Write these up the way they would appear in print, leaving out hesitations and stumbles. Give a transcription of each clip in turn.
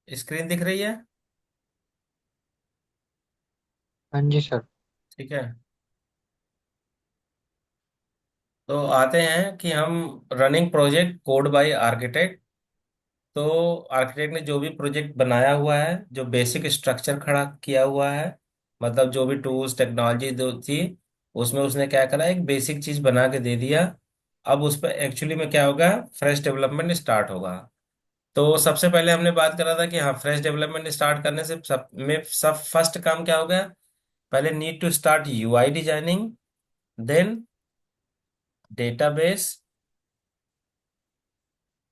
Screen दिख रही है? हाँ जी सर। ठीक है। तो आते हैं कि हम running project code by architect. तो आर्किटेक्ट ने जो भी प्रोजेक्ट बनाया हुआ है, जो बेसिक स्ट्रक्चर खड़ा किया हुआ है, मतलब जो भी टूल्स टेक्नोलॉजी जो थी, उसमें उसने क्या करा, एक बेसिक चीज बना के दे दिया। अब उस पर एक्चुअली में क्या होगा, फ्रेश डेवलपमेंट स्टार्ट होगा। तो सबसे पहले हमने बात करा था कि हाँ, फ्रेश डेवलपमेंट स्टार्ट करने से सब फर्स्ट काम क्या हो गया। पहले need to start UI designing, then database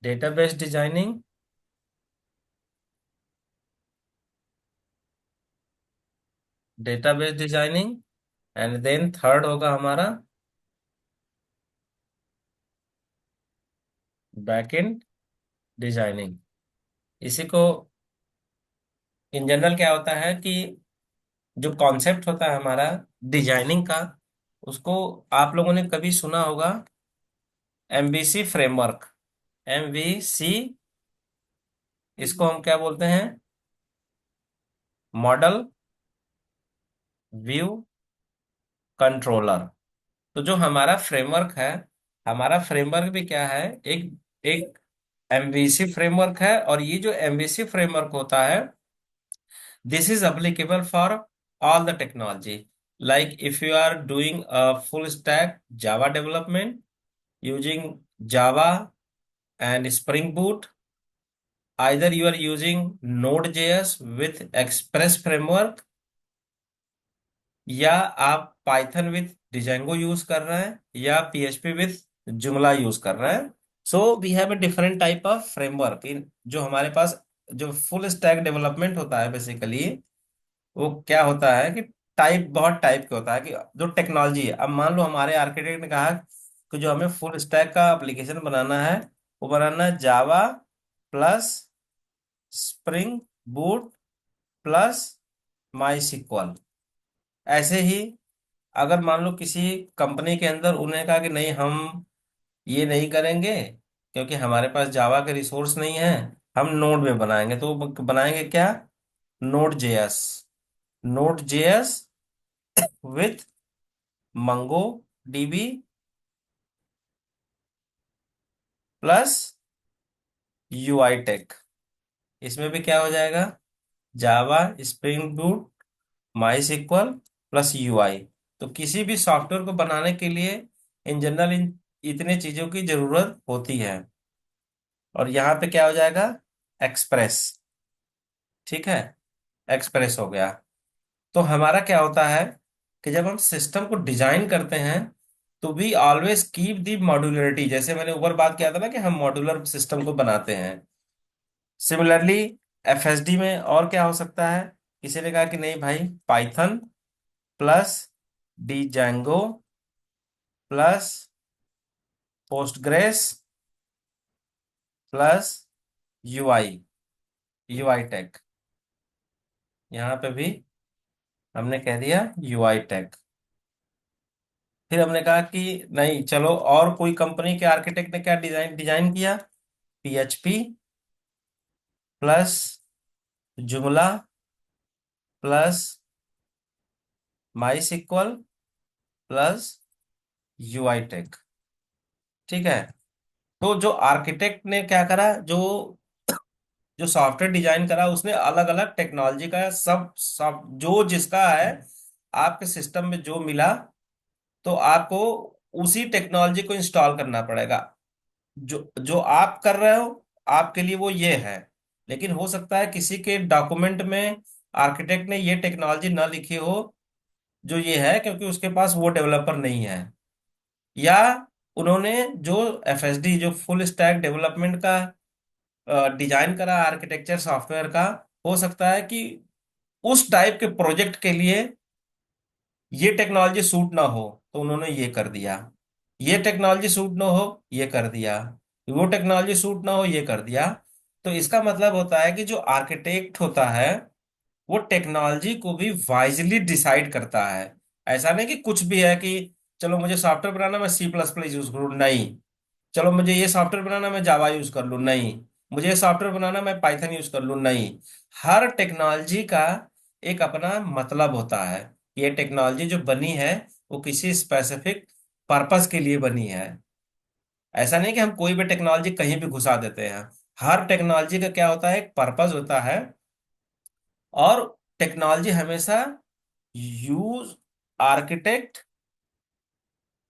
database designing, database designing, and then third होगा हमारा बैकएंड डिजाइनिंग। इसी को इन जनरल क्या होता है कि जो कॉन्सेप्ट होता है हमारा डिजाइनिंग का, उसको आप लोगों ने कभी सुना होगा, एमवीसी फ्रेमवर्क। एमवीसी, इसको हम क्या बोलते हैं, मॉडल व्यू कंट्रोलर। तो जो हमारा फ्रेमवर्क है, हमारा फ्रेमवर्क भी क्या है, एक एक एमवीसी फ्रेमवर्क है। और ये जो एमवीसी फ्रेमवर्क होता है, this is applicable for all the technology. Like if you are doing a full stack Java development using Java and Spring Boot, either you are using Node.js with Express framework, या आप Python with Django use कर रहे हैं, या PHP with जुमला use कर रहे हैं। So we have a different type of framework in जो हमारे पास, जो फुल स्टैक डेवलपमेंट होता है बेसिकली, वो क्या होता है कि टाइप, बहुत टाइप के होता है कि जो टेक्नोलॉजी है। अब मान लो हमारे आर्किटेक्ट ने कहा कि जो हमें फुल स्टैक का एप्लीकेशन बनाना है, वो बनाना है Java plus Spring Boot plus MySQL. ऐसे ही अगर मान लो किसी कंपनी के अंदर उन्हें कहा कि नहीं, हम ये नहीं करेंगे क्योंकि हमारे पास जावा के रिसोर्स नहीं है, हम नोड में बनाएंगे, तो वो बनाएंगे क्या, Node JS. Node JS with Mongo DB plus UI tech. इसमें भी क्या हो जाएगा, Java Spring Boot MySQL plus UI. तो किसी भी सॉफ्टवेयर को बनाने के लिए इन जनरल इन इतने चीजों की जरूरत होती है। और यहाँ पे क्या हो जाएगा, एक्सप्रेस। ठीक है, एक्सप्रेस हो गया। तो हमारा क्या होता है कि जब हम सिस्टम को डिजाइन करते हैं, तो we always keep the modularity. जैसे मैंने ऊपर बात किया था ना कि हम मॉड्यूलर सिस्टम को बनाते हैं। सिमिलरली एफएसडी में और क्या हो सकता है, किसी ने कहा कि नहीं भाई, Python plus Django plus Postgres plus UI, UI tech. यहाँ पे भी हमने कह दिया यूआई टेक। फिर हमने कहा कि नहीं चलो, और कोई कंपनी के आर्किटेक्ट ने क्या डिजाइन डिजाइन किया, PHP plus Joomla plus MySQL plus UI tech. ठीक है। तो जो आर्किटेक्ट ने क्या करा, जो जो सॉफ्टवेयर डिजाइन करा, उसने अलग अलग टेक्नोलॉजी का सब जो जिसका है, आपके सिस्टम में जो मिला, तो आपको उसी टेक्नोलॉजी को इंस्टॉल करना पड़ेगा। जो जो आप कर रहे हो, आपके लिए वो ये है। लेकिन हो सकता है किसी के डॉक्यूमेंट में आर्किटेक्ट ने ये टेक्नोलॉजी ना लिखी हो जो ये है, क्योंकि उसके पास वो डेवलपर नहीं है। या उन्होंने जो एफएसडी, जो फुल स्टैक डेवलपमेंट का डिजाइन करा आर्किटेक्चर सॉफ्टवेयर का, हो सकता है कि उस टाइप के प्रोजेक्ट के लिए ये टेक्नोलॉजी सूट ना हो, तो उन्होंने ये कर दिया। ये टेक्नोलॉजी सूट ना हो, ये कर दिया। वो टेक्नोलॉजी सूट ना हो, ये कर दिया। तो इसका मतलब होता है कि जो आर्किटेक्ट होता है, वो टेक्नोलॉजी को भी वाइजली डिसाइड करता है। ऐसा नहीं कि कुछ भी है कि चलो मुझे सॉफ्टवेयर बनाना मैं सी प्लस प्लस यूज करूँ, नहीं। चलो मुझे ये सॉफ्टवेयर बनाना मैं जावा यूज कर लूँ, नहीं। मुझे सॉफ्टवेयर बनाना, मैं पाइथन यूज कर लूँ, नहीं। हर टेक्नोलॉजी का एक अपना मतलब होता है। ये टेक्नोलॉजी जो बनी है वो किसी स्पेसिफिक पर्पस के लिए बनी है। ऐसा नहीं कि हम कोई भी टेक्नोलॉजी कहीं भी घुसा देते हैं। हर टेक्नोलॉजी का क्या होता है, एक पर्पस होता है। और टेक्नोलॉजी हमेशा use architect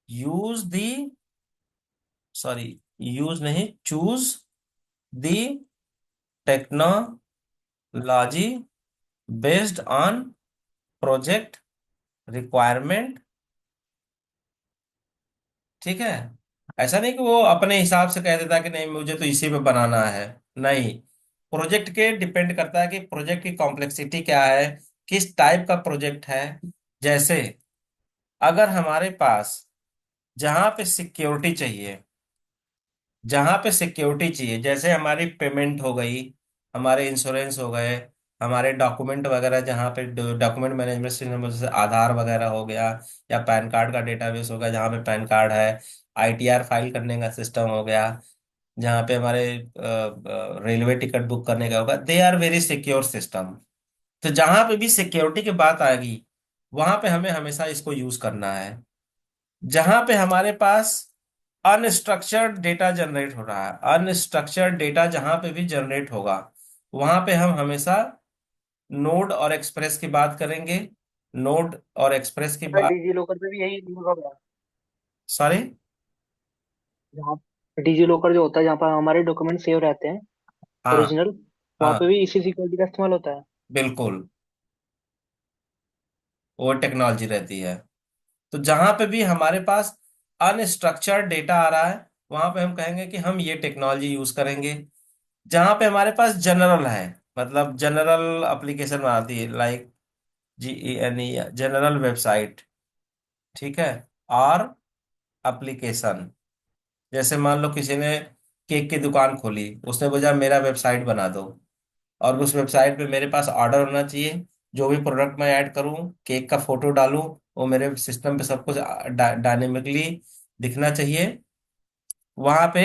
use the sorry use नहीं, choose the technology based on project requirement. ठीक है। ऐसा नहीं कि वो अपने हिसाब से कह देता कि नहीं मुझे तो इसी पे बनाना है। नहीं, प्रोजेक्ट के डिपेंड करता है कि प्रोजेक्ट की कॉम्प्लेक्सिटी क्या है, किस टाइप का प्रोजेक्ट है। जैसे अगर हमारे पास जहां पे सिक्योरिटी चाहिए, जहां पे सिक्योरिटी चाहिए, जैसे हमारी पेमेंट हो गई, हमारे इंश्योरेंस हो गए, हमारे डॉक्यूमेंट वगैरह, जहाँ पे डॉक्यूमेंट मैनेजमेंट सिस्टम जैसे आधार वगैरह हो गया, या पैन कार्ड का डेटाबेस हो गया जहाँ पे पैन कार्ड है, आईटीआर फाइल करने का सिस्टम हो गया, जहाँ पे हमारे रेलवे टिकट बुक करने का होगा, they are very secure system. तो जहां पे भी सिक्योरिटी की बात आएगी, वहां पे हमें हमेशा इसको यूज करना है। जहां पे हमारे पास अनस्ट्रक्चर्ड डेटा जनरेट हो रहा है, अनस्ट्रक्चर्ड डेटा जहां पे भी जनरेट होगा, वहां पे हम हमेशा नोड और एक्सप्रेस की बात करेंगे। नोड और एक्सप्रेस की बात। डीजी लॉकर पे भी यही यूज होगा। सॉरी। जहाँ डीजी लॉकर जो होता है, जहाँ पर हमारे डॉक्यूमेंट सेव रहते हैं, हाँ। ओरिजिनल, वहाँ पे हाँ, भी इसी सिक्योरिटी का इस्तेमाल होता है। बिल्कुल, वो टेक्नोलॉजी रहती है। तो जहां पे भी हमारे पास अनस्ट्रक्चर्ड डेटा आ रहा है, वहां पे हम कहेंगे कि हम ये टेक्नोलॉजी यूज करेंगे। जहां पे हमारे पास जनरल है, मतलब जनरल एप्लीकेशन बनाती है, लाइक GENE, जनरल वेबसाइट। ठीक है। और एप्लीकेशन, जैसे मान लो किसी ने केक की दुकान खोली, उसने बोला मेरा वेबसाइट बना दो, और उस वेबसाइट पे मेरे पास ऑर्डर होना चाहिए। जो भी प्रोडक्ट मैं ऐड करूं, केक का फोटो डालूं, वो मेरे सिस्टम पे सब कुछ डायनेमिकली दिखना चाहिए। वहां पे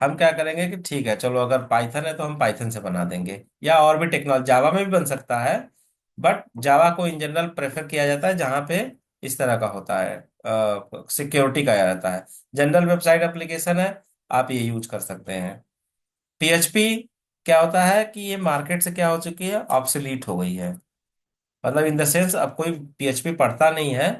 हम क्या करेंगे कि ठीक है चलो, अगर पाइथन है तो हम पाइथन से बना देंगे, या और भी टेक्नोलॉजी जावा में भी बन सकता है। बट जावा को इन जनरल प्रेफर किया जाता है जहां पे इस तरह का होता है, सिक्योरिटी का रहता है। जनरल वेबसाइट एप्लीकेशन है, आप ये यूज कर सकते हैं। PHP क्या होता है कि ये मार्केट से क्या हो चुकी है, ऑब्सोलीट हो गई है। मतलब इन द सेंस अब कोई PHP पढ़ता नहीं है।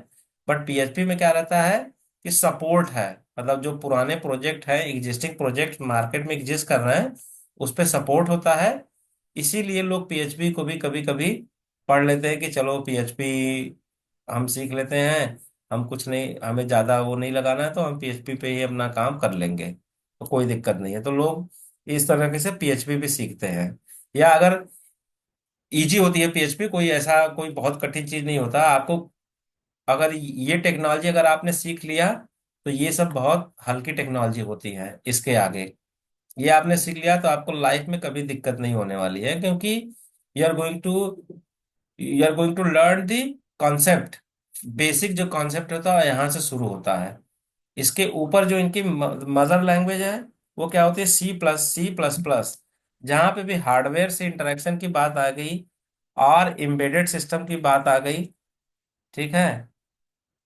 बट PHP में क्या रहता है कि सपोर्ट है। मतलब जो पुराने प्रोजेक्ट हैं, एग्जिस्टिंग प्रोजेक्ट मार्केट में एग्जिस्ट कर रहे हैं, उस पर सपोर्ट होता है। इसीलिए लोग PHP को भी कभी कभी पढ़ लेते हैं कि चलो PHP हम सीख लेते हैं, हम कुछ नहीं, हमें ज़्यादा वो नहीं लगाना है, तो हम PHP पे ही अपना काम कर लेंगे, तो कोई दिक्कत नहीं है। तो लोग इस तरीके से PHP भी सीखते हैं। या अगर इजी होती है PHP, कोई ऐसा कोई बहुत कठिन चीज नहीं होता आपको। अगर ये टेक्नोलॉजी अगर आपने सीख लिया, तो ये सब बहुत हल्की टेक्नोलॉजी होती है इसके आगे। ये आपने सीख लिया तो आपको लाइफ में कभी दिक्कत नहीं होने वाली है, क्योंकि you are going to you are going to learn the concept. Basic जो कॉन्सेप्ट होता है यहाँ से शुरू होता है। इसके ऊपर जो इनकी मदर लैंग्वेज है, वो क्या होती है, C++। जहाँ पे भी हार्डवेयर से इंटरेक्शन की बात आ गई, और एम्बेडेड सिस्टम की बात आ गई, ठीक है,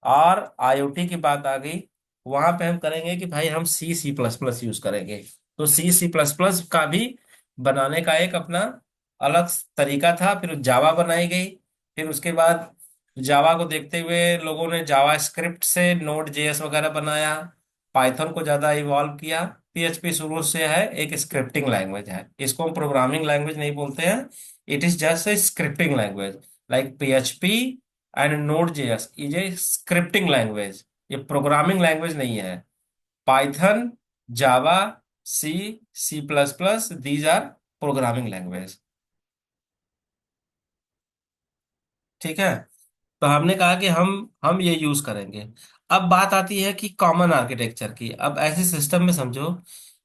और IoT की बात आ गई, वहां पे हम करेंगे कि भाई हम C++ यूज करेंगे। तो C++ का भी बनाने का एक अपना अलग तरीका था। फिर जावा बनाई गई। फिर उसके बाद जावा को देखते हुए लोगों ने जावा स्क्रिप्ट से नोड JS वगैरह बनाया, पाइथन को ज्यादा इवॉल्व किया। PHP शुरू से है एक स्क्रिप्टिंग लैंग्वेज है, इसको हम प्रोग्रामिंग लैंग्वेज नहीं बोलते हैं। It is just a scripting language, like PHP and Node JS is a scripting language. ये प्रोग्रामिंग लैंग्वेज नहीं है। Python, Java, C, C++, these are programming language. ठीक है। तो हमने कहा कि हम ये यूज करेंगे। अब बात आती है कि कॉमन आर्किटेक्चर की। अब ऐसे सिस्टम में समझो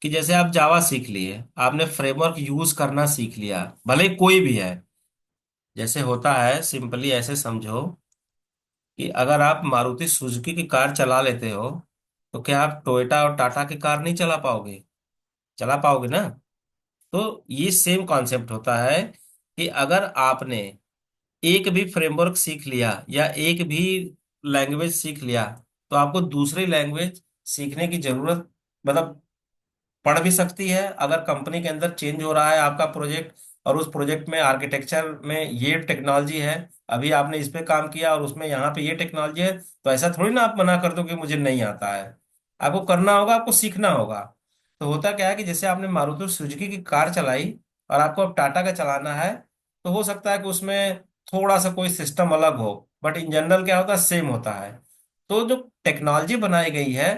कि जैसे आप जावा सीख लिए, आपने फ्रेमवर्क यूज करना सीख लिया, भले ही कोई भी है। जैसे होता है, सिंपली ऐसे समझो कि अगर आप मारुति सुजुकी की कार चला लेते हो, तो क्या आप टोयोटा और टाटा की कार नहीं चला पाओगे? चला पाओगे ना। तो ये सेम कॉन्सेप्ट होता है कि अगर आपने एक भी फ्रेमवर्क सीख लिया या एक भी लैंग्वेज सीख लिया, तो आपको दूसरी लैंग्वेज सीखने की जरूरत, मतलब पड़ भी सकती है। अगर कंपनी के अंदर चेंज हो रहा है आपका प्रोजेक्ट, और उस प्रोजेक्ट में आर्किटेक्चर में ये टेक्नोलॉजी है, अभी आपने इस पे काम किया और उसमें यहाँ पे ये टेक्नोलॉजी है, तो ऐसा थोड़ी ना आप मना कर दो कि मुझे नहीं आता है। आपको करना होगा, आपको सीखना होगा। तो होता क्या है कि जैसे आपने मारुति सुजुकी की कार चलाई और आपको अब टाटा का चलाना है, तो हो सकता है कि उसमें थोड़ा सा कोई सिस्टम अलग हो, बट इन जनरल क्या होता है, सेम होता है। तो जो टेक्नोलॉजी बनाई गई है,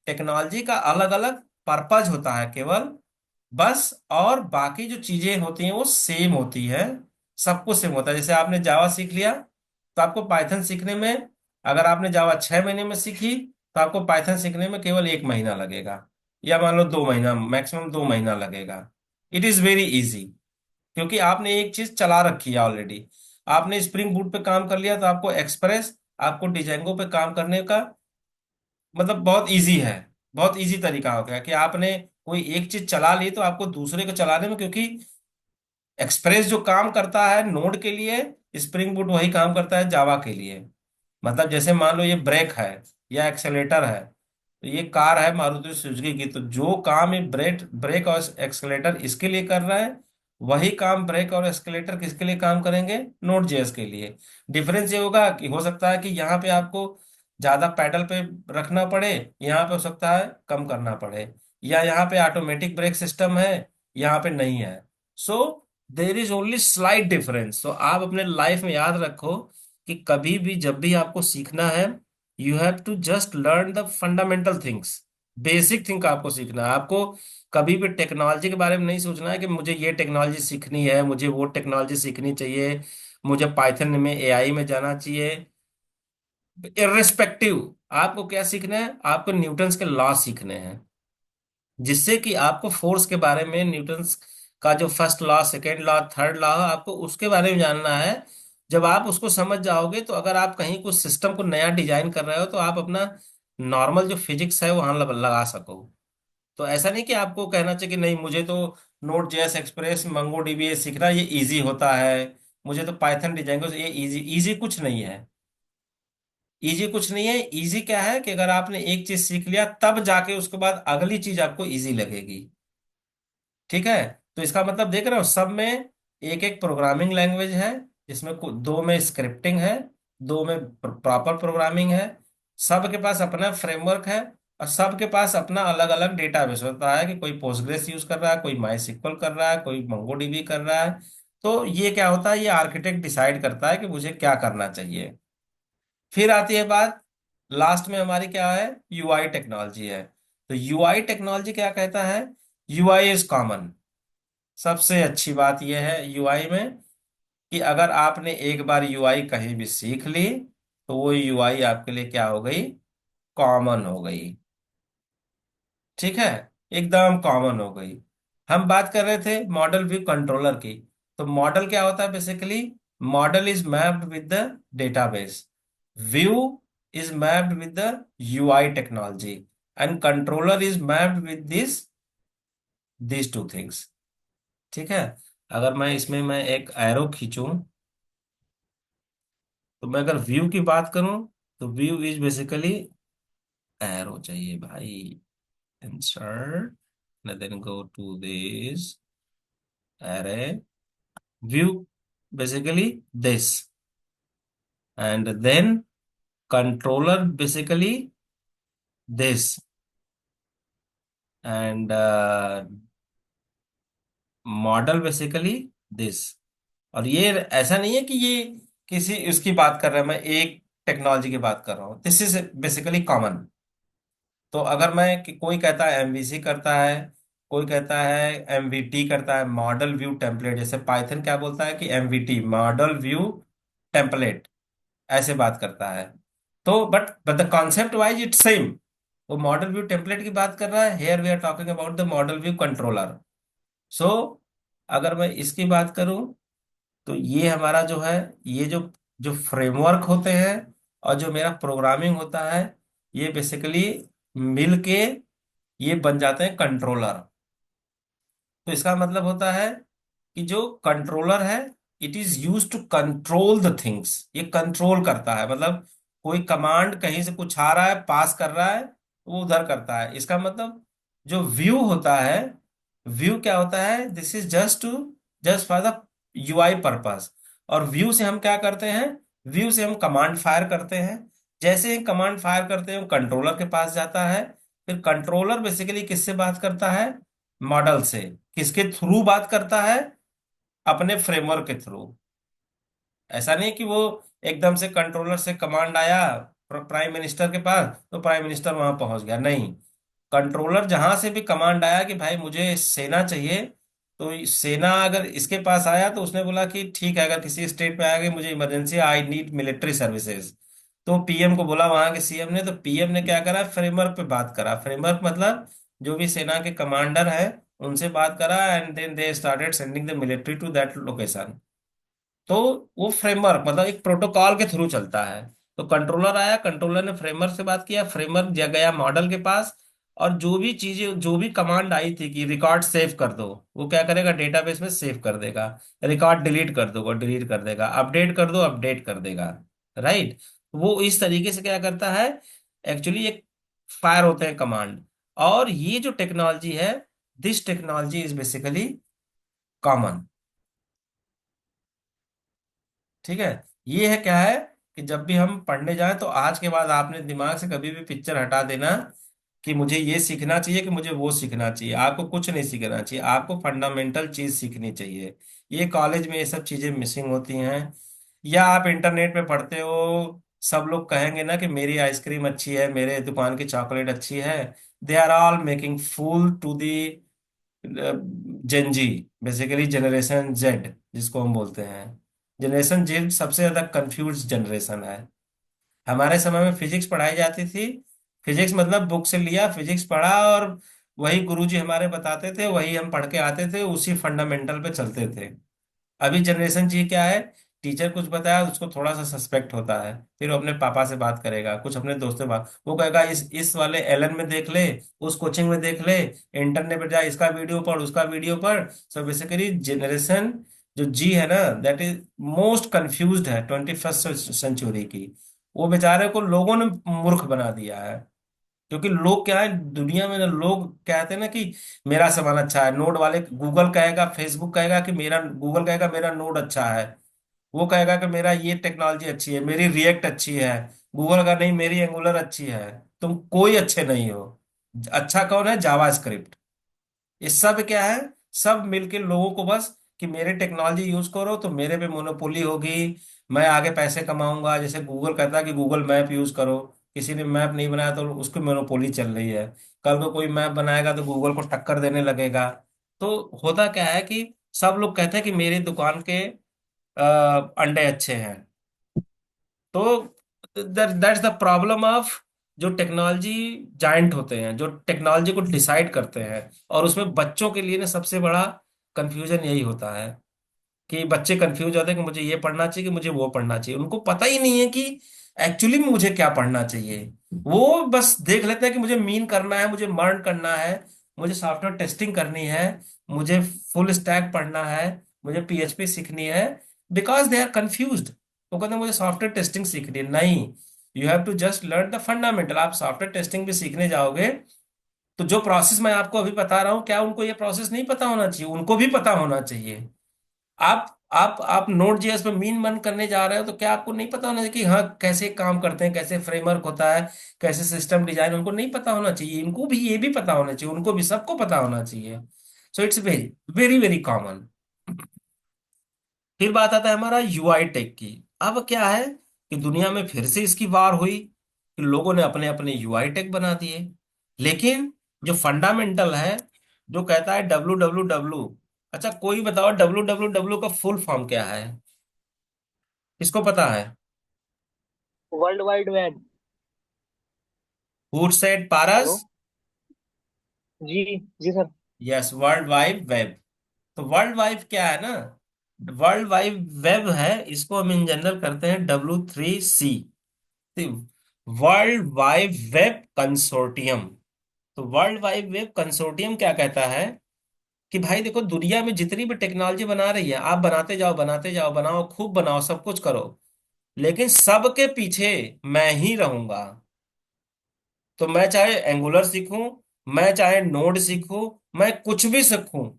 टेक्नोलॉजी का अलग अलग पर्पज होता है केवल, बस। और बाकी जो चीजें होती हैं वो सेम होती है, सब कुछ सेम होता है। जैसे आपने जावा सीख लिया, तो आपको पाइथन सीखने में, अगर आपने जावा 6 महीने में सीखी, तो आपको पाइथन सीखने में केवल 1 महीना लगेगा, या मान लो 2 महीना, मैक्सिमम 2 महीना लगेगा। इट इज वेरी इजी, क्योंकि आपने एक चीज चला रखी है ऑलरेडी। आपने स्प्रिंग बूट पे काम कर लिया, तो आपको एक्सप्रेस, आपको डिजांगो पे काम करने का मतलब बहुत इजी है। बहुत इजी तरीका हो गया कि आपने कोई एक चीज चला ली, तो आपको दूसरे को चलाने में, क्योंकि एक्सप्रेस जो काम करता है नोड के लिए, स्प्रिंग बूट वही काम करता है जावा के लिए। मतलब जैसे मान लो ये ब्रेक है या एक्सेलेटर है, तो ये कार है मारुति सुजुकी की, तो जो काम ये ब्रेक ब्रेक और एक्सेलेटर इसके लिए कर रहा है, वही काम ब्रेक और एक्सेलेटर किसके लिए काम करेंगे, नोड जेएस के लिए। डिफरेंस ये होगा कि हो सकता है कि यहाँ पे आपको ज्यादा पैडल पे रखना पड़े, यहाँ पे हो सकता है कम करना पड़े, या यहाँ पे ऑटोमेटिक ब्रेक सिस्टम है, यहाँ पे नहीं है। So there is only slight difference. तो आप अपने लाइफ में याद रखो कि कभी भी जब भी आपको सीखना है, you have to just learn the fundamental things. Basic thing आपको सीखना है। आपको कभी भी टेक्नोलॉजी के बारे में नहीं सोचना है कि मुझे ये टेक्नोलॉजी सीखनी है, मुझे वो टेक्नोलॉजी सीखनी चाहिए, मुझे पाइथन में एआई में जाना चाहिए। इर्रेस्पेक्टिव, आपको क्या सीखना है, आपको न्यूटन्स के लॉ सीखने हैं, जिससे कि आपको फोर्स के बारे में, न्यूटन्स का जो first law, second law, third law, आपको उसके बारे में जानना है। जब आप उसको समझ जाओगे, तो अगर आप कहीं कुछ सिस्टम को नया डिजाइन कर रहे हो, तो आप अपना नॉर्मल जो फिजिक्स है वहां लगा सको। तो ऐसा नहीं कि आपको कहना चाहिए कि नहीं मुझे तो नोड जेएस, एक्सप्रेस, मंगो डीबी सीखना ये इजी होता है, मुझे तो पाइथन डिजाइन ये इजी। इजी कुछ नहीं है। इजी कुछ नहीं है। इजी क्या है कि अगर आपने एक चीज सीख लिया, तब जाके उसके बाद अगली चीज आपको इजी लगेगी। ठीक है। तो इसका मतलब देख रहे हो, सब में एक एक प्रोग्रामिंग लैंग्वेज है, जिसमें दो में स्क्रिप्टिंग है, दो में प्रॉपर प्रोग्रामिंग है। सबके पास अपना फ्रेमवर्क है, और सबके पास अपना अलग अलग डेटाबेस होता है कि कोई पोस्टग्रेस यूज कर रहा है, कोई माई सिक्वल कर रहा है, कोई मंगोडीबी कर रहा है। तो ये क्या होता है, ये आर्किटेक्ट डिसाइड करता है कि मुझे क्या करना चाहिए। फिर आती है बात, लास्ट में हमारी क्या है, यूआई टेक्नोलॉजी है। तो यूआई टेक्नोलॉजी क्या कहता है, यूआई इज कॉमन। सबसे अच्छी बात यह है यूआई में कि अगर आपने एक बार यूआई कहीं भी सीख ली, तो वो यूआई आपके लिए क्या हो गई, कॉमन हो गई। ठीक है, एकदम कॉमन हो गई। हम बात कर रहे थे मॉडल व्यू कंट्रोलर की। तो मॉडल क्या होता है basically, model is mapped with the database, view is mapped with the UI technology, and controller is mapped with this two things. ठीक है। अगर मैं इसमें मैं एक एरो खींचूं, तो मैं अगर व्यू की बात करूं, तो व्यू इज बेसिकली, एरो चाहिए भाई, insert, then go to this array, view basically this, and then controller basically this, and model basically this. और ये ऐसा नहीं है कि ये किसी उसकी बात कर रहा है, मैं एक टेक्नोलॉजी की बात कर रहा हूँ, दिस इज बेसिकली कॉमन। तो अगर मैं कोई कहता है एमवीसी करता है, कोई कहता है एमवीटी करता है, मॉडल व्यू टेम्पलेट, जैसे पाइथन क्या बोलता है कि एमवीटी, मॉडल व्यू टेम्पलेट, ऐसे बात करता है। तो but the concept wise it same. वो मॉडल व्यू टेम्पलेट की बात कर रहा है, here we are talking about the model view controller. So अगर मैं इसकी बात करूं, तो ये हमारा जो है, ये जो जो फ्रेमवर्क होते हैं और जो मेरा प्रोग्रामिंग होता है, ये बेसिकली मिल के ये बन जाते हैं कंट्रोलर। तो इसका मतलब होता है कि जो कंट्रोलर है, it is use to control the things. ये कंट्रोल करता है, मतलब कोई कमांड कहीं से कुछ आ रहा है, पास कर रहा है, वो उधर करता है। इसका मतलब जो व्यू होता है, व्यू क्या होता है, this is just for the UI purpose. और व्यू से हम क्या करते हैं, व्यू से हम कमांड फायर करते हैं। जैसे ही कमांड फायर करते हैं वो कंट्रोलर के पास जाता है। फिर कंट्रोलर बेसिकली किससे बात करता है, मॉडल से। किसके थ्रू बात करता है, अपने फ्रेमवर्क के थ्रू। ऐसा नहीं कि वो एकदम से कंट्रोलर से कमांड आया प्राइम मिनिस्टर के पास तो प्राइम मिनिस्टर वहां पहुंच गया, नहीं। कंट्रोलर जहां से भी कमांड आया कि भाई मुझे सेना चाहिए, तो सेना अगर इसके पास आया तो उसने बोला कि ठीक है, अगर किसी स्टेट में आया कि मुझे emergency, I need military services, तो पीएम को बोला वहां के सीएम ने, तो पीएम ने क्या करा, फ्रेमवर्क पे बात करा। फ्रेमवर्क मतलब जो भी सेना के कमांडर है उनसे बात करा, and then they started sending the military to that location. तो वो फ्रेमवर्क मतलब एक प्रोटोकॉल के थ्रू चलता है। तो कंट्रोलर आया, कंट्रोलर ने फ्रेमवर्क से बात किया, फ्रेमवर्क गया मॉडल के पास, और जो भी चीजें, जो भी कमांड आई थी कि रिकॉर्ड सेव कर दो, वो क्या करेगा, डेटाबेस में सेव कर देगा। रिकॉर्ड डिलीट कर दो, वो डिलीट कर देगा। अपडेट कर दो, अपडेट कर देगा। राइट। वो इस तरीके से क्या करता है, एक्चुअली एक फायर होते हैं कमांड। और ये जो टेक्नोलॉजी है, this technology is basically common. ठीक है। ये है क्या है, कि जब भी हम पढ़ने जाएं तो आज के बाद आपने दिमाग से कभी भी पिक्चर हटा देना कि मुझे ये सीखना चाहिए, कि मुझे वो सीखना चाहिए। आपको कुछ नहीं सीखना चाहिए, आपको फंडामेंटल चीज सीखनी चाहिए। ये कॉलेज में ये सब चीजें मिसिंग होती हैं। या आप इंटरनेट पे पढ़ते हो, सब लोग कहेंगे ना कि मेरी आइसक्रीम अच्छी है, मेरे दुकान की चॉकलेट अच्छी है। They are all making fool to the Gen Z, basically generation Z जिसको हम बोलते हैं। जनरेशन जेड सबसे ज्यादा कंफ्यूज जनरेशन है। हमारे समय में फिजिक्स पढ़ाई जाती थी। फिजिक्स मतलब बुक से लिया, फिजिक्स पढ़ा, और वही गुरुजी हमारे बताते थे, वही हम पढ़ के आते थे, उसी फंडामेंटल पे चलते थे। अभी जनरेशन जी क्या है, टीचर कुछ बताया उसको थोड़ा सा सस्पेक्ट होता है, फिर वो अपने पापा से बात करेगा, कुछ अपने दोस्त से बात, वो कहेगा इस वाले एलन में देख ले, उस कोचिंग में देख ले, इंटरनेट पे जा, इसका वीडियो पढ़, उसका वीडियो पढ़। सो बेसिकली जनरेशन जो जी है ना, दैट इज मोस्ट कंफ्यूज्ड है 21st सेंचुरी की। वो बेचारे को लोगों ने मूर्ख बना दिया है। क्योंकि लोग क्या है दुनिया में ना, लोग कहते हैं ना कि मेरा सामान अच्छा है, नोड वाले, गूगल कहेगा, फेसबुक कहेगा कि मेरा, गूगल कहेगा मेरा नोड अच्छा है, वो कहेगा कि मेरा ये टेक्नोलॉजी अच्छी है, मेरी रिएक्ट अच्छी है। गूगल का नहीं, मेरी एंगुलर अच्छी है। तुम कोई अच्छे नहीं हो। अच्छा कौन है, जावा स्क्रिप्ट। ये सब क्या है, सब मिलके लोगों को बस कि मेरे टेक्नोलॉजी यूज करो तो मेरे पे मोनोपोली होगी, मैं आगे पैसे कमाऊंगा। जैसे गूगल कहता है कि गूगल मैप यूज करो, किसी ने मैप नहीं बनाया तो उसकी मोनोपोली चल रही है। कल को कोई मैप बनाएगा तो गूगल को टक्कर देने लगेगा। तो होता क्या है कि सब लोग कहते हैं कि मेरी दुकान के अंडे अच्छे हैं। तो दैट्स द प्रॉब्लम ऑफ जो टेक्नोलॉजी जाइंट होते हैं, जो टेक्नोलॉजी को डिसाइड करते हैं। और उसमें बच्चों के लिए ना सबसे बड़ा कंफ्यूजन यही होता है कि बच्चे कंफ्यूज होते हैं कि मुझे ये पढ़ना चाहिए, कि मुझे वो पढ़ना चाहिए। उनको पता ही नहीं है कि एक्चुअली में मुझे क्या पढ़ना चाहिए। वो बस देख लेते हैं कि मुझे मीन करना है, मुझे मर्न करना है, मुझे सॉफ्टवेयर टेस्टिंग करनी है, मुझे फुल स्टैक पढ़ना है, मुझे पीएचपी सीखनी है। Because they are confused. वो कहते हैं मुझे सॉफ्टवेयर टेस्टिंग सीखनी है, नहीं। You have to just learn the fundamental. आप सॉफ्टवेयर टेस्टिंग भी सीखने जाओगे तो जो प्रोसेस मैं आपको अभी बता रहा हूँ, क्या उनको ये प्रोसेस नहीं पता होना चाहिए? उनको भी पता होना चाहिए। आप नोड जेएस पे मीन मन करने जा रहे हो तो क्या आपको नहीं पता होना चाहिए कि हाँ कैसे काम करते हैं, कैसे फ्रेमवर्क होता है, कैसे सिस्टम डिजाइन? उनको नहीं पता होना चाहिए, इनको भी ये भी पता होना चाहिए, उनको भी सबको पता होना चाहिए। So it's very very very common. फिर बात आता है हमारा यूआई टेक की। अब क्या है कि दुनिया में फिर से इसकी वार हुई कि लोगों ने अपने अपने यूआई टेक बना दिए। लेकिन जो फंडामेंटल है, जो कहता है डब्लू डब्लू डब्लू। अच्छा कोई बताओ डब्लू डब्लू डब्लू का फुल फॉर्म क्या है, किसको पता है? World Wide Web. Who said hello. Paras? जी। जी sir. Yes, World Wide Web. तो वर्ल्ड वाइड क्या है ना, वर्ल्ड वाइड वेब है, इसको हम इन जनरल करते हैं W3C। World Wide web consortium. तो वर्ल्ड वाइड वेब कंसोर्टियम क्या कहता है कि भाई देखो, दुनिया में जितनी भी टेक्नोलॉजी बना रही है, आप बनाते जाओ बनाते जाओ, बनाओ खूब बनाओ, सब कुछ करो, लेकिन सबके पीछे मैं ही रहूंगा। तो मैं चाहे एंगुलर सीखूं, मैं चाहे नोड सीखूं, मैं कुछ भी सीखूं,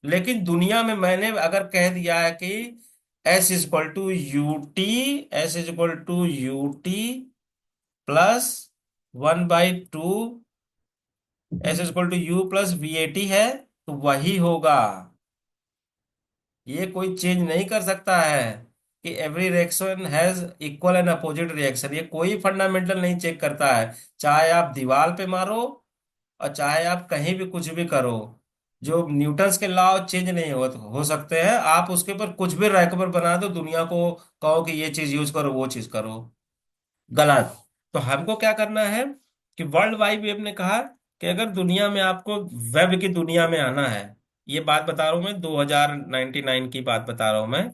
लेकिन दुनिया में मैंने अगर कह दिया है कि S is equal to U T, S is equal to U T plus 1/2, S is equal to U plus V A T है, तो वही होगा। ये कोई चेंज नहीं कर सकता है कि every reaction has equal and opposite reaction. ये कोई फंडामेंटल नहीं चेक करता है। चाहे आप दीवार पे मारो और चाहे आप कहीं भी कुछ भी करो, जो न्यूटन्स के लॉ चेंज नहीं हो सकते हैं। आप उसके ऊपर कुछ भी रेकमेंड बना दो, दुनिया को कहो कि ये चीज यूज करो, वो चीज करो, गलत। तो हमको क्या करना है कि वर्ल्ड वाइड वेब ने कहा कि अगर दुनिया में आपको वेब की दुनिया में आना है, ये बात बता रहा हूं मैं, 2099 की बात बता रहा हूं मैं,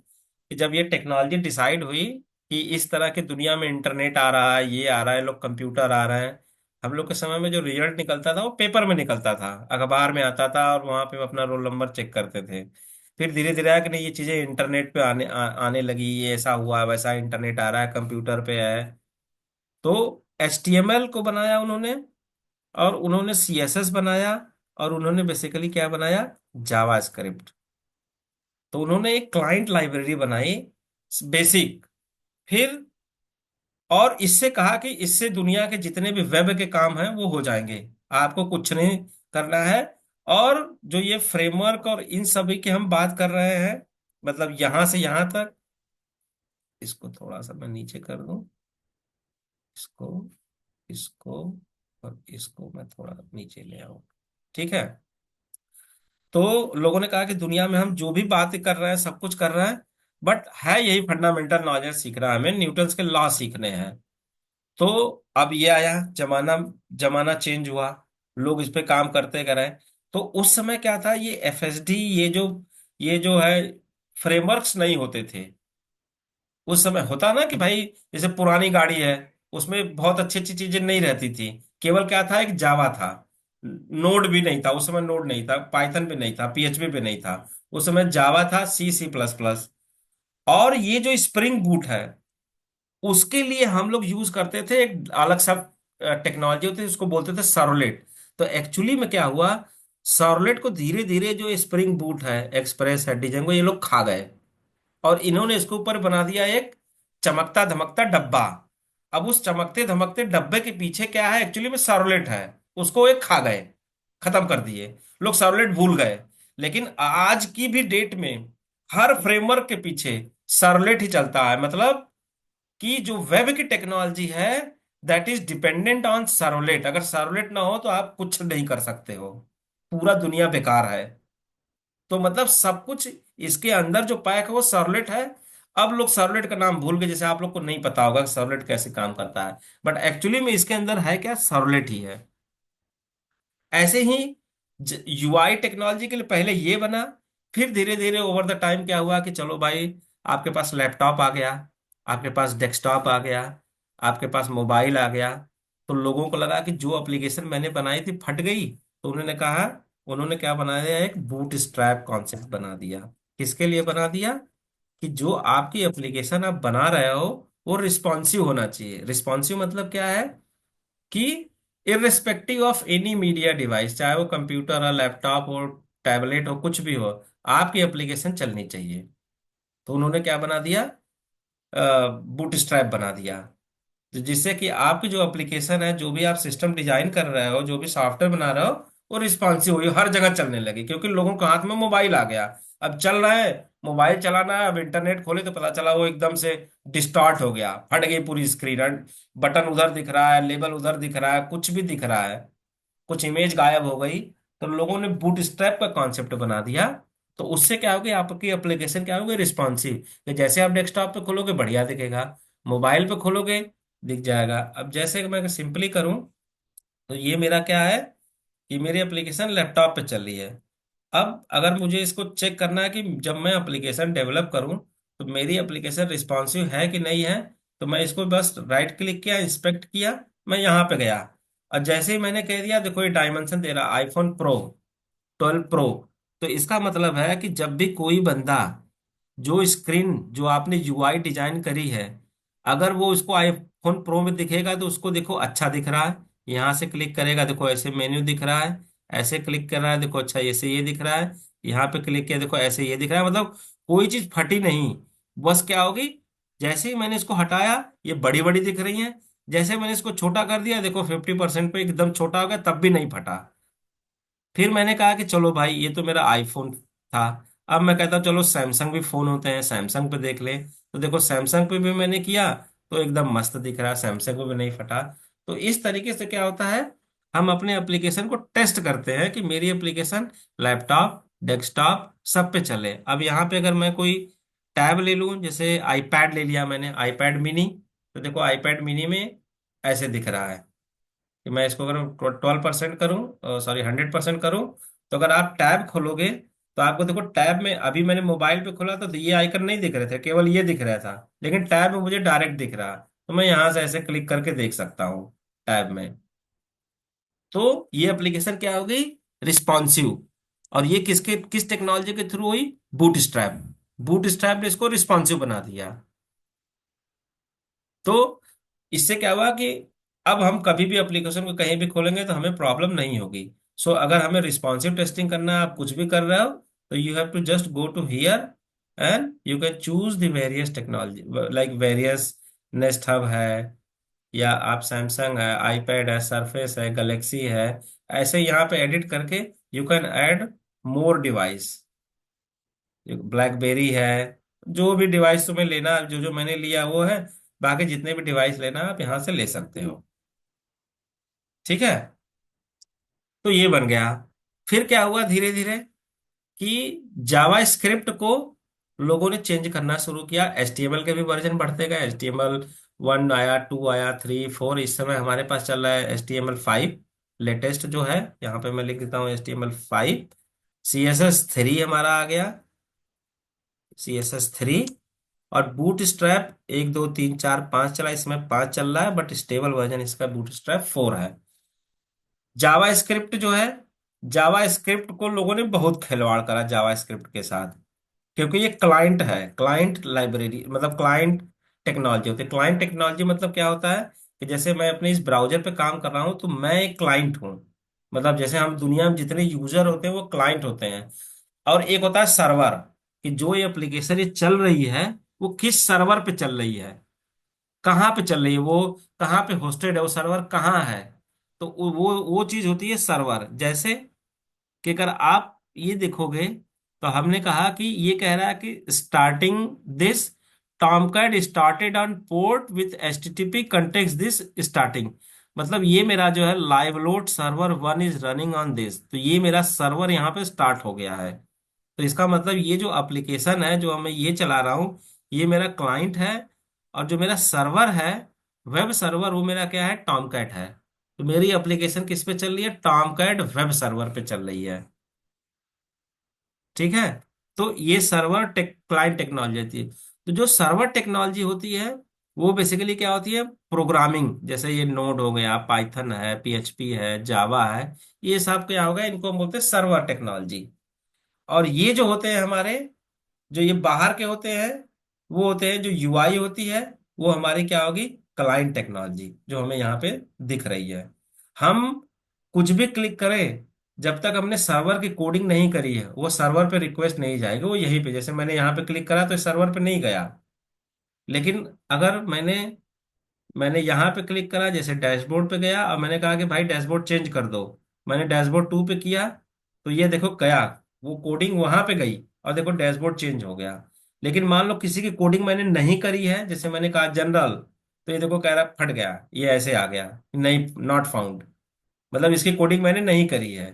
कि जब ये टेक्नोलॉजी डिसाइड हुई कि इस तरह की दुनिया में इंटरनेट आ रहा है, ये आ रहा है, लोग कंप्यूटर आ रहे हैं। हम लोग के समय में जो रिजल्ट निकलता था वो पेपर में निकलता था, अखबार में आता था, और वहां पे अपना रोल नंबर चेक करते थे। फिर धीरे धीरे आया कि नहीं, ये चीजें इंटरनेट पे आने लगी, ये ऐसा हुआ वैसा इंटरनेट आ रहा है, कंप्यूटर पे है। तो HTML को बनाया उन्होंने, और उन्होंने CSS बनाया, और उन्होंने बेसिकली क्या बनाया, जावा स्क्रिप्ट। तो उन्होंने एक क्लाइंट लाइब्रेरी बनाई, बेसिक। फिर और इससे कहा कि इससे दुनिया के जितने भी वेब के काम हैं वो हो जाएंगे, आपको कुछ नहीं करना है। और जो ये फ्रेमवर्क और इन सभी की हम बात कर रहे हैं, मतलब यहां से यहां तक, इसको थोड़ा सा मैं नीचे कर दूं, इसको, इसको, और इसको मैं थोड़ा नीचे ले आऊं, ठीक है। तो लोगों ने कहा कि दुनिया में हम जो भी बात कर रहे हैं, सब कुछ कर रहे हैं, बट है यही फंडामेंटल नॉलेज सीखना है, हमें न्यूटन्स के लॉ सीखने हैं। तो अब ये आया जमाना, जमाना चेंज हुआ, लोग इस पे काम करते गए। तो उस समय क्या था, ये FSD, ये जो है, फ्रेमवर्क्स नहीं होते थे। उस समय होता ना कि भाई, जैसे पुरानी गाड़ी है, उसमें बहुत अच्छी अच्छी चीजें नहीं रहती थी, केवल क्या था, एक जावा था, नोड भी नहीं था उस समय, नोड नहीं था, पाइथन भी नहीं था, PHP भी नहीं था। उस समय जावा था, C++। और ये जो स्प्रिंग बूट है, उसके लिए हम लोग यूज करते थे एक अलग सा टेक्नोलॉजी होती थी, उसको बोलते थे सर्वलेट। तो एक्चुअली में क्या हुआ, सर्वलेट को धीरे धीरे जो स्प्रिंग बूट है, एक्सप्रेस है, डिजेंगो, ये लोग खा गए, और इन्होंने इसके ऊपर बना दिया एक चमकता धमकता डब्बा। अब उस चमकते धमकते डब्बे के पीछे क्या है, एक्चुअली में सर्वलेट है, उसको एक खा गए, खत्म कर दिए, लोग सर्वलेट भूल गए। लेकिन आज की भी डेट में हर फ्रेमवर्क के पीछे सर्वलेट ही चलता है, मतलब कि जो वेब की टेक्नोलॉजी है, that is dependent on servlet. अगर सर्वलेट ना हो तो आप कुछ नहीं कर सकते हो, पूरा दुनिया बेकार है। तो मतलब सब कुछ इसके अंदर जो पैक है वो सर्वलेट है। अब लोग सर्वलेट का नाम भूल गए, जैसे आप लोग को नहीं पता होगा कि सर्वलेट कैसे काम करता है, बट एक्चुअली में इसके अंदर है क्या, सर्वलेट ही है। ऐसे ही UI टेक्नोलॉजी के लिए पहले ये बना, फिर धीरे धीरे ओवर द टाइम क्या हुआ कि चलो भाई, आपके पास लैपटॉप आ गया, आपके पास डेस्कटॉप आ गया, आपके पास मोबाइल आ गया। तो लोगों को लगा कि जो एप्लीकेशन मैंने बनाई थी फट गई, तो उन्होंने क्या बना दिया, एक बूट स्ट्रैप कॉन्सेप्ट बना दिया। किसके लिए बना दिया, कि जो आपकी एप्लीकेशन आप बना रहे हो वो रिस्पॉन्सिव होना चाहिए। रिस्पॉन्सिव मतलब क्या है, कि irrespective of any media device, चाहे वो कंप्यूटर हो, लैपटॉप हो, टैबलेट हो, कुछ भी हो, आपकी एप्लीकेशन चलनी चाहिए। तो उन्होंने क्या बना दिया, बूटस्ट्रैप बना दिया। तो जिससे कि आपकी जो एप्लीकेशन है, जो भी आप सिस्टम डिजाइन कर रहे हो, जो भी सॉफ्टवेयर बना रहे हो, वो रिस्पॉन्सिव हुई, हर जगह चलने लगी, क्योंकि लोगों के हाथ में मोबाइल आ गया। अब चल रहा है, मोबाइल चलाना है, अब इंटरनेट खोले तो पता चला वो एकदम से डिस्टॉर्ट हो गया, फट गई पूरी स्क्रीन, बटन उधर दिख रहा है, लेबल उधर दिख रहा है, कुछ भी दिख रहा है, कुछ इमेज गायब हो गई। तो लोगों ने बूटस्ट्रैप का कॉन्सेप्ट बना दिया। तो उससे क्या होगी, आपकी एप्लीकेशन क्या होगी, रिस्पॉन्सिव, कि जैसे आप डेस्कटॉप पे खोलोगे बढ़िया दिखेगा, मोबाइल पे खोलोगे दिख जाएगा। अब जैसे कि मैं सिंपली करूं, तो ये मेरा क्या है, कि मेरी एप्लीकेशन लैपटॉप पे चल रही है। अब अगर मुझे इसको चेक करना है कि जब मैं एप्लीकेशन डेवलप करूं तो मेरी एप्लीकेशन रिस्पॉन्सिव है कि नहीं है, तो मैं इसको बस राइट क्लिक किया, इंस्पेक्ट किया, मैं यहाँ पे गया, और जैसे ही मैंने कह दिया, देखो ये डायमेंशन दे रहा, iPhone Pro 12 Pro, तो इसका मतलब है कि जब भी कोई बंदा जो स्क्रीन जो आपने यूआई डिजाइन करी है, अगर वो उसको आईफोन प्रो में दिखेगा तो उसको देखो अच्छा दिख रहा है, यहाँ से क्लिक करेगा देखो ऐसे मेन्यू दिख रहा है, ऐसे क्लिक कर रहा है देखो अच्छा ऐसे ये दिख रहा है, यहाँ पे क्लिक किया देखो ऐसे ये दिख रहा है, मतलब कोई चीज फटी नहीं। बस क्या होगी, जैसे ही मैंने इसको हटाया ये बड़ी बड़ी दिख रही है, जैसे मैंने इसको छोटा कर दिया देखो 50% पे एकदम छोटा हो गया तब भी नहीं फटा। फिर मैंने कहा कि चलो भाई ये तो मेरा आईफोन था, अब मैं कहता हूँ चलो सैमसंग भी फोन होते हैं, सैमसंग पे देख ले, तो देखो सैमसंग पे भी मैंने किया तो एकदम मस्त दिख रहा है, सैमसंग पे भी नहीं फटा। तो इस तरीके से क्या होता है, हम अपने एप्लीकेशन को टेस्ट करते हैं कि मेरी एप्लीकेशन लैपटॉप डेस्कटॉप सब पे चले। अब यहाँ पे अगर मैं कोई टैब ले लूँ, जैसे आईपैड ले लिया मैंने, आईपैड मिनी, तो देखो आईपैड मिनी में ऐसे दिख रहा है कि मैं इसको अगर 12% करूं, सॉरी 100% करूं, तो अगर आप टैब खोलोगे तो आपको देखो टैब में, अभी मैंने मोबाइल पे खोला तो ये आइकन नहीं दिख रहे थे, केवल ये दिख रहा था, लेकिन टैब में मुझे डायरेक्ट दिख रहा, तो मैं यहां से ऐसे क्लिक करके देख सकता हूँ टैब में। तो ये एप्लीकेशन क्या हो गई, रिस्पॉन्सिव। और ये किसके किस टेक्नोलॉजी के थ्रू हुई, बूट स्ट्रैप। बूट स्ट्रैप ने इसको रिस्पॉन्सिव बना दिया। तो इससे क्या हुआ कि अब हम कभी भी एप्लीकेशन को कहीं भी खोलेंगे तो हमें प्रॉब्लम नहीं होगी। सो अगर हमें रिस्पॉन्सिव टेस्टिंग करना है, आप कुछ भी कर रहे हो, तो you have to just go to here and you can choose the various technology, like various nest hub है, या आप सैमसंग है, आईपैड है, सरफेस है, गैलेक्सी है, ऐसे यहाँ पे एडिट करके you can add more device, blackberry है, जो भी डिवाइस तुम्हें लेना, जो जो मैंने लिया वो है, बाकी जितने भी डिवाइस लेना आप यहाँ से ले सकते हो। ठीक है, तो ये बन गया। फिर क्या हुआ धीरे धीरे कि जावा स्क्रिप्ट को लोगों ने चेंज करना शुरू किया, एचटीएमएल के भी वर्जन बढ़ते गए, HTML 1 आया, 2 आया, 3 4, इस समय हमारे पास चल रहा है HTML 5 लेटेस्ट जो है, यहाँ पे मैं लिख देता हूँ HTML 5। CSS 3 हमारा आ गया, CSS 3। और बूट स्ट्रैप 1 2 3 4 5 चला, इसमें 5 चल रहा है, बट स्टेबल वर्जन इसका बूट स्ट्रैप 4 है। जावा स्क्रिप्ट जो है, जावा स्क्रिप्ट को लोगों ने बहुत खिलवाड़ करा जावा स्क्रिप्ट के साथ, क्योंकि ये क्लाइंट है, क्लाइंट लाइब्रेरी, मतलब क्लाइंट टेक्नोलॉजी होती है। क्लाइंट टेक्नोलॉजी मतलब क्या होता है कि जैसे मैं अपने इस ब्राउजर पे काम कर रहा हूँ तो मैं एक क्लाइंट हूँ, मतलब जैसे हम दुनिया में जितने यूजर होते हैं वो क्लाइंट होते हैं। और एक होता है सर्वर, कि जो ये एप्लीकेशन ये चल रही है वो किस सर्वर पे चल रही है, कहाँ पे चल रही है वो, कहाँ पे होस्टेड है वो सर्वर, कहाँ है। तो वो चीज होती है सर्वर। जैसे कि अगर आप ये देखोगे तो हमने कहा कि ये कह रहा है कि starting this Tomcat started on port with HTTP context this starting, मतलब ये मेरा जो है live load server 1 is running on this, तो ये मेरा सर्वर यहाँ पे स्टार्ट हो गया है। तो इसका मतलब ये जो एप्लीकेशन है जो मैं ये चला रहा हूँ, ये मेरा क्लाइंट है, और जो मेरा सर्वर है, वेब सर्वर, वो मेरा क्या है, टॉमकैट है। तो मेरी एप्लीकेशन किस पे चल रही है, टॉमकैट वेब सर्वर पे चल रही है। ठीक है, तो ये सर्वर क्लाइंट टेक्नोलॉजी होती है। तो जो सर्वर टेक्नोलॉजी होती है वो बेसिकली क्या होती है, प्रोग्रामिंग, जैसे ये नोड हो गया, पाइथन है, PHP है, जावा है, ये सब क्या होगा, इनको हम बोलते हैं सर्वर टेक्नोलॉजी। और ये जो होते हैं हमारे, जो ये बाहर के होते हैं, वो होते हैं जो UI होती है, वो हमारी क्या होगी, क्लाइंट टेक्नोलॉजी, जो हमें यहाँ पे दिख रही है। हम कुछ भी क्लिक करें, जब तक हमने सर्वर की कोडिंग नहीं करी है वो सर्वर पे रिक्वेस्ट नहीं जाएगी, वो यहीं पे, जैसे मैंने यहाँ पे क्लिक करा तो सर्वर पे नहीं गया। लेकिन अगर मैंने मैंने यहाँ पे क्लिक करा, जैसे डैशबोर्ड पे गया और मैंने कहा कि भाई डैशबोर्ड चेंज कर दो, मैंने डैशबोर्ड 2 पे किया, तो ये देखो गया, वो कोडिंग वहां पे गई और देखो डैशबोर्ड चेंज हो गया। लेकिन मान लो किसी की कोडिंग मैंने नहीं करी है, जैसे मैंने कहा जनरल, तो ये देखो कह रहा फट गया, ये ऐसे आ गया, नहीं नॉट फाउंड, मतलब इसकी कोडिंग मैंने नहीं करी है।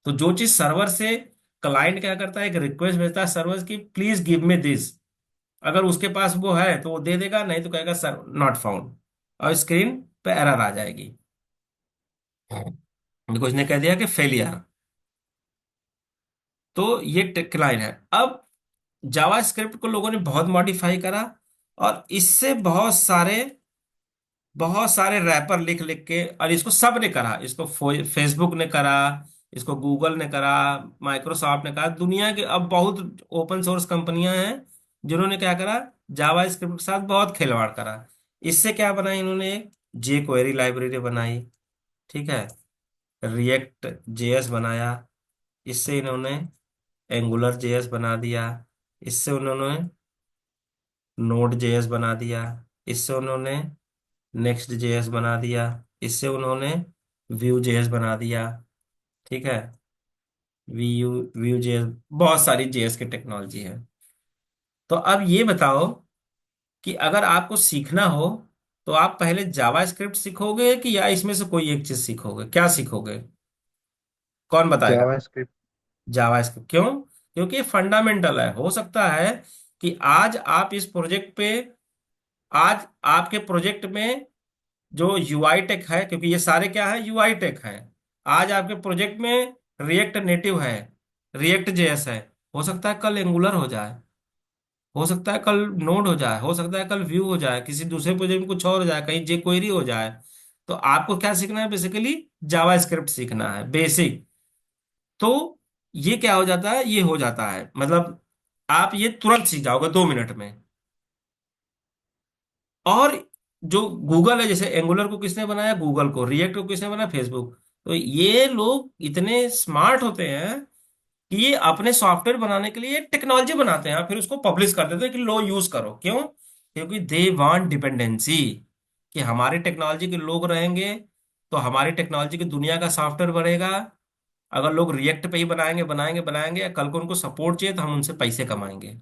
तो जो चीज सर्वर से, क्लाइंट क्या करता है, एक रिक्वेस्ट भेजता है सर्वर की, प्लीज गिव मी दिस, अगर उसके पास वो है तो वो दे देगा, नहीं तो कहेगा सर नॉट फाउंड, और स्क्रीन पे एरर आ जाएगी, बिकॉज उसने कह दिया कि फेलियर। तो ये क्लाइंट है। अब जावा स्क्रिप्ट को लोगों ने बहुत मॉडिफाई करा, और इससे बहुत सारे रैपर लिख लिख के, और इसको सब ने करा, इसको फेसबुक ने करा, इसको गूगल ने करा, माइक्रोसॉफ्ट ने करा, दुनिया के अब बहुत ओपन सोर्स कंपनियां हैं जिन्होंने क्या करा, जावा स्क्रिप्ट के साथ बहुत खिलवाड़ करा। इससे क्या बनाई इन्होंने, जे क्वेरी लाइब्रेरी बनाई, ठीक है, रिएक्ट जेएस बनाया, इससे इन्होंने एंगुलर जेएस बना दिया, इससे उन्होंने नोड जेएस बना दिया, इससे उन्होंने नेक्स्ट जेएस बना दिया, इससे उन्होंने व्यू जेएस बना दिया, ठीक है, व्यू व्यू जेएस, बहुत सारी जेएस की टेक्नोलॉजी है। तो अब ये बताओ कि अगर आपको सीखना हो तो आप पहले जावा स्क्रिप्ट सीखोगे कि या इसमें से कोई एक चीज सीखोगे, क्या सीखोगे, कौन बताएगा। जावा स्क्रिप्ट। जावा स्क्रिप्ट क्यों, क्योंकि फंडामेंटल है। हो सकता है कि आज आप इस प्रोजेक्ट पे, आज आपके प्रोजेक्ट में जो यूआई टेक है, क्योंकि ये सारे क्या है, यूआई टेक है, आज आपके प्रोजेक्ट में रिएक्ट नेटिव है, रिएक्ट जेएस है, हो सकता है कल एंगुलर हो जाए, हो सकता है कल नोड हो जाए, हो सकता है कल व्यू हो जाए, किसी दूसरे प्रोजेक्ट में कुछ और हो जाए, कहीं जे क्वेरी हो जाए। तो आपको क्या सीखना है, बेसिकली जावा स्क्रिप्ट सीखना है, बेसिक। तो ये क्या हो जाता है, ये हो जाता है, मतलब आप ये तुरंत सीख जाओगे 2 मिनट में। और जो गूगल है, जैसे एंगुलर को किसने बनाया, गूगल को, रिएक्ट को किसने बनाया, फेसबुक। तो ये लोग इतने स्मार्ट होते हैं कि ये अपने सॉफ्टवेयर बनाने के लिए टेक्नोलॉजी बनाते हैं, फिर उसको पब्लिश कर देते हैं कि लो यूज करो। क्यों, क्योंकि दे वांट डिपेंडेंसी, कि हमारी टेक्नोलॉजी के लोग रहेंगे तो हमारी टेक्नोलॉजी की दुनिया का सॉफ्टवेयर बढ़ेगा। अगर लोग रिएक्ट पे ही बनाएंगे बनाएंगे बनाएंगे, कल को उनको सपोर्ट चाहिए तो हम उनसे पैसे कमाएंगे।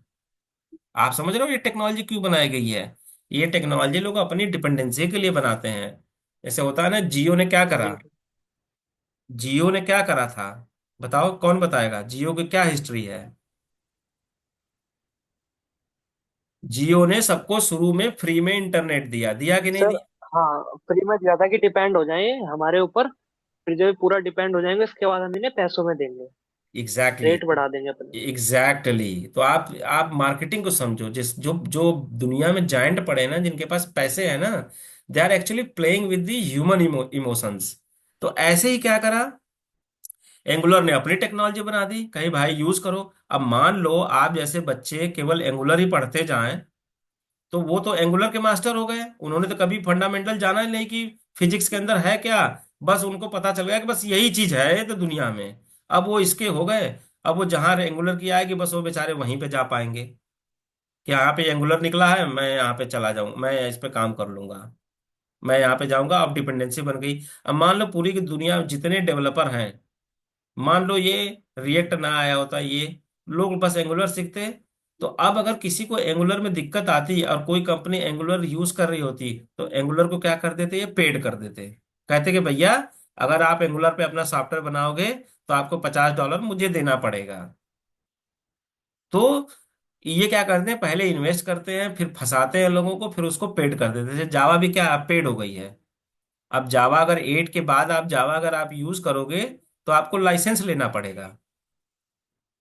आप समझ रहे हो ये टेक्नोलॉजी क्यों बनाई गई है। ये टेक्नोलॉजी लोग अपनी डिपेंडेंसी के लिए बनाते हैं। जैसे होता है ना, जियो ने क्या करा, बिल्कुल। जियो ने क्या करा था, बताओ कौन बताएगा, जियो की क्या हिस्ट्री है। जियो ने सबको शुरू में फ्री में इंटरनेट दिया, दिया कि नहीं सर, दिया। हाँ, फ्री में ज्यादा की डिपेंड हो जाए हमारे ऊपर, फिर जब पूरा डिपेंड हो जाएंगे उसके बाद हम इन्हें पैसों में देंगे, एग्जैक्टली रेट exactly, बढ़ा देंगे अपने। एग्जैक्टली तो आप मार्केटिंग को समझो, जिस जो जो दुनिया में जायंट पड़े हैं ना, जिनके पास पैसे हैं ना, they are actually playing with the human emotions. तो ऐसे ही क्या करा, एंगुलर ने अपनी टेक्नोलॉजी बना दी, कहीं भाई यूज करो। अब मान लो आप जैसे बच्चे केवल एंगुलर ही पढ़ते जाएं, तो वो तो एंगुलर के मास्टर हो गए, उन्होंने तो कभी फंडामेंटल जाना ही नहीं कि फिजिक्स के अंदर है क्या। बस उनको पता चल गया कि बस यही चीज है ये तो दुनिया में। अब वो इसके हो गए, अब वो जहां एंगुलर की आएगी बस वो बेचारे वहीं पे जा पाएंगे, कि यहाँ पे एंगुलर निकला है, मैं यहाँ पे चला जाऊँ, मैं इस पे काम कर लूंगा, मैं यहाँ पे जाऊंगा। अब डिपेंडेंसी बन गई। अब मान लो पूरी की दुनिया में जितने डेवलपर हैं, मान लो ये रिएक्ट ना आया होता, ये लोग बस एंगुलर सीखते, तो अब अगर किसी को एंगुलर में दिक्कत आती और कोई कंपनी एंगुलर यूज कर रही होती, तो एंगुलर को क्या कर देते, ये पेड कर देते, कहते कि भैया अगर आप एंगुलर पे अपना सॉफ्टवेयर बनाओगे तो आपको $50 मुझे देना पड़ेगा। तो ये क्या करते हैं, पहले इन्वेस्ट करते हैं, फिर फंसाते हैं लोगों को, फिर उसको पेड कर देते हैं। जैसे जावा भी क्या पेड हो गई है। अब जावा अगर 8 के बाद आप जावा अगर आप यूज करोगे तो आपको लाइसेंस लेना पड़ेगा।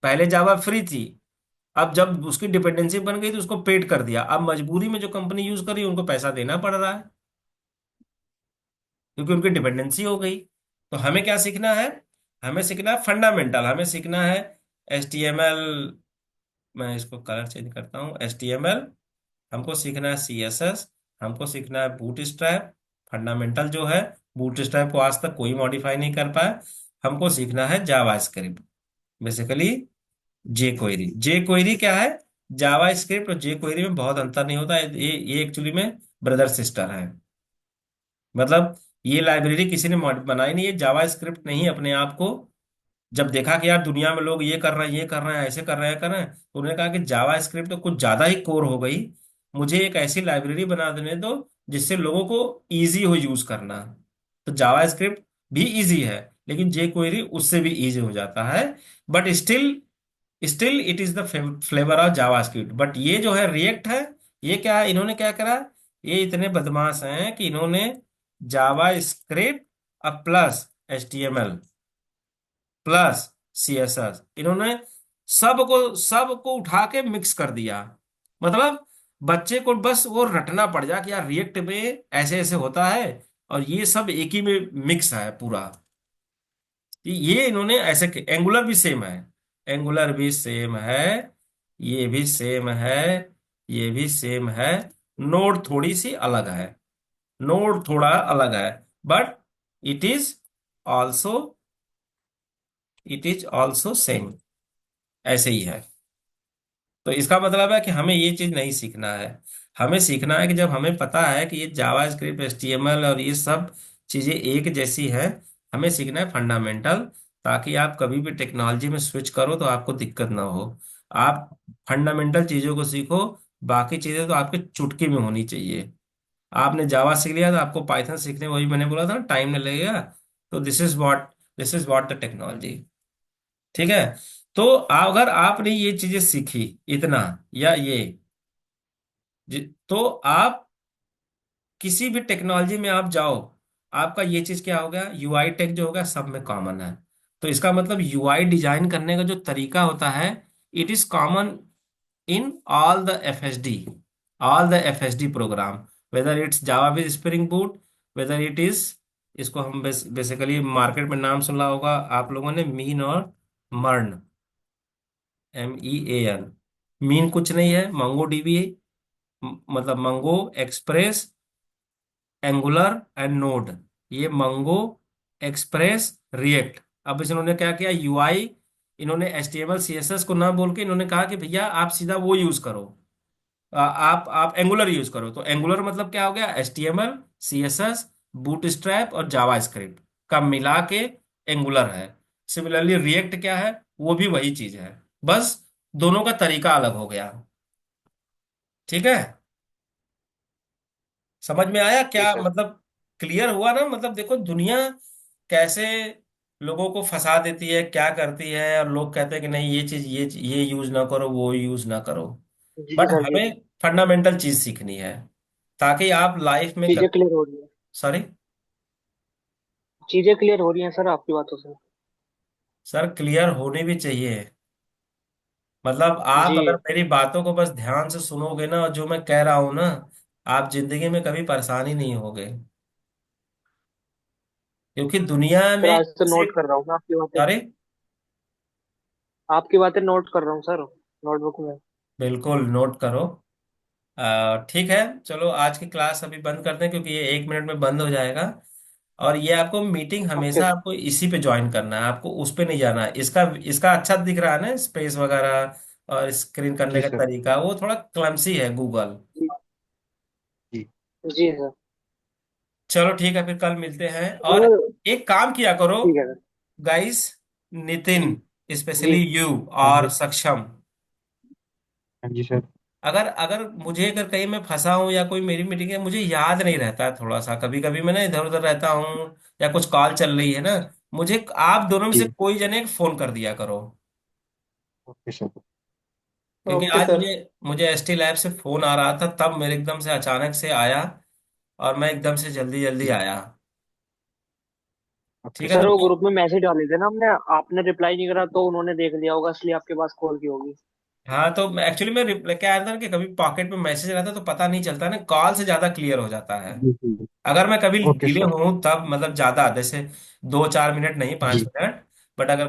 पहले जावा फ्री थी, अब जब उसकी डिपेंडेंसी बन गई तो उसको पेड कर दिया, अब मजबूरी में जो कंपनी यूज कर रही है उनको पैसा देना पड़ रहा है, क्योंकि उनकी डिपेंडेंसी हो गई। तो हमें क्या सीखना है, हमें सीखना है फंडामेंटल, हमें सीखना है HTML, मैं इसको कलर चेंज करता हूँ, HTML, हमको सीखना है CSS, हमको सीखना है बूट स्ट्रैप, फंडामेंटल जो है, बूट स्ट्रैप को आज तक कोई मॉडिफाई नहीं कर पाया। हमको सीखना है जावा स्क्रिप्ट, बेसिकली जे क्वेरी। जे क्वेरी क्या है, जावा स्क्रिप्ट और जे क्वेरी में बहुत अंतर नहीं होता है, ये एक्चुअली में ब्रदर सिस्टर है। मतलब ये लाइब्रेरी किसी ने बनाई नहीं है, जावा स्क्रिप्ट नहीं अपने आप को जब देखा कि यार दुनिया में लोग ये कर रहे हैं, ये कर रहे हैं, ऐसे कर रहे हैं, कर रहे हैं, तो उन्होंने कहा कि जावा स्क्रिप्ट तो कुछ ज्यादा ही कोर हो गई, मुझे एक ऐसी लाइब्रेरी बना देने दो जिससे लोगों को इजी हो यूज करना। तो जावा स्क्रिप्ट भी इजी है, लेकिन जे क्वेरी उससे भी इजी हो जाता है, but still still it is the flavour of JavaScript. But ये जो है रिएक्ट है, ये क्या है, इन्होंने क्या करा, ये इतने बदमाश हैं कि इन्होंने जावा स्क्रिप्ट अब प्लस HTML प्लस CSS, इन्होंने सबको उठा के मिक्स कर दिया। मतलब बच्चे को बस वो रटना पड़ जा कि यार रिएक्ट में ऐसे ऐसे होता है, और ये सब एक ही में मिक्स है पूरा। ये इन्होंने ऐसे, एंगुलर भी सेम है, एंगुलर भी सेम है, ये भी सेम है, ये भी सेम है, नोड थोड़ी सी अलग है, नोड थोड़ा अलग है, but it is also, it is also same, ऐसे ही है। तो इसका मतलब है कि हमें ये चीज नहीं सीखना है। हमें सीखना है कि जब हमें पता है कि ये जावा स्क्रिप्ट, एचटीएमएल और ये सब चीजें एक जैसी है, हमें सीखना है फंडामेंटल, ताकि आप कभी भी टेक्नोलॉजी में स्विच करो तो आपको दिक्कत ना हो। आप फंडामेंटल चीजों को सीखो, बाकी चीजें तो आपके चुटकी में होनी चाहिए। आपने जावा सीख लिया तो आपको पाइथन सीखने, वही मैंने बोला था, टाइम नहीं लगेगा। तो this is what the technology. ठीक है। तो अगर आपने ये चीजें सीखी, इतना, या ये, तो आप किसी भी टेक्नोलॉजी में आप जाओ, आपका ये चीज क्या हो गया, यूआई टेक जो होगा सब में कॉमन है। तो इसका मतलब यूआई डिजाइन करने का जो तरीका होता है, it is common in all the FSD program, whether it's Java with Spring Boot, whether it is, इसको हम बेसिकली मार्केट में नाम सुना होगा आप लोगों ने, मीन और मर्न, MEAN। मीन कुछ नहीं है, मंगो डीबी, मतलब मंगो एक्सप्रेस, एंगुलर एंड नोड, ये मंगो एक्सप्रेस रिएक्ट। अब इन्होंने क्या किया, यूआई, इन्होंने HTML CSS को ना बोल के इन्होंने कहा कि भैया आप सीधा वो यूज करो, आप एंगुलर यूज करो। तो एंगुलर मतलब क्या हो गया, HTML, CSS, बूटस्ट्रैप और जावास्क्रिप्ट का मिला के एंगुलर है। सिमिलरली रिएक्ट क्या है, वो भी वही चीज है, बस दोनों का तरीका अलग हो गया। ठीक है। समझ में आया जी क्या सर। मतलब, क्लियर हुआ ना? मतलब देखो दुनिया कैसे लोगों को फंसा देती है, क्या करती है, और लोग कहते हैं कि नहीं ये चीज, ये यूज ना करो, वो यूज ना करो। जी बट सर। जी हमें फंडामेंटल चीज सीखनी है, ताकि आप लाइफ में चीजें क्लियर हो रही है। सॉरी चीजें क्लियर हो रही हैं सर आपकी बातों से। सर, क्लियर होनी भी चाहिए। मतलब आप जी। अगर मेरी बातों को बस ध्यान से सुनोगे ना, और जो मैं कह रहा हूं ना, आप जिंदगी में कभी परेशानी नहीं होगे। क्योंकि दुनिया सर में आज तो से, नोट कर रहा हूँ मैं आपकी बातें। अरे आपकी बातें नोट कर रहा हूँ सर, नोटबुक में। बिल्कुल नोट करो। ठीक है, चलो आज की क्लास अभी बंद करते हैं, क्योंकि ये 1 मिनट में बंद हो जाएगा। और ये आपको मीटिंग ओके हमेशा सर। आपको इसी पे ज्वाइन करना है, आपको उस पे नहीं जाना है। इसका इसका अच्छा दिख रहा है ना, स्पेस वगैरह और स्क्रीन करने जी का सर। तरीका, वो थोड़ा क्लमसी है गूगल। जी। जी। जी सर। चलो ठीक है, फिर कल मिलते हैं। और सर एक काम किया करो ठीक है sir. Guys, Nitin, ji. Specially you हाँ और जी। सक्षम, हाँ जी सर। अगर अगर मुझे, अगर कहीं मैं फंसा हूं या कोई मेरी मीटिंग है, मुझे याद नहीं रहता है थोड़ा सा, कभी कभी मैं ना इधर उधर रहता हूँ, या कुछ कॉल चल रही है ना, मुझे आप दोनों में से जी। कोई जने एक फोन कर दिया करो। Okay sir. क्योंकि ओके आज सर। मुझे मुझे ST लैब से फोन आ रहा था, तब मेरे एकदम से अचानक से आया, और मैं एकदम से जल्दी जल्दी जी। आया। ओके ठीक है, सर तो वो ग्रुप में मैसेज डाले थे ना हमने, आपने रिप्लाई नहीं करा तो उन्होंने देख लिया होगा, इसलिए आपके पास कॉल की होगी। हाँ, तो एक्चुअली मैं रिप्लाई क्या आता है ना, कि कभी पॉकेट में मैसेज रहता है तो पता नहीं चलता ना, कॉल से ज्यादा क्लियर हो जाता है। जी जी। अगर मैं कभी ओके डिले सर। हूं तब, मतलब ज्यादा, जैसे 2-4 मिनट नहीं, पांच जी। मिनट बट अगर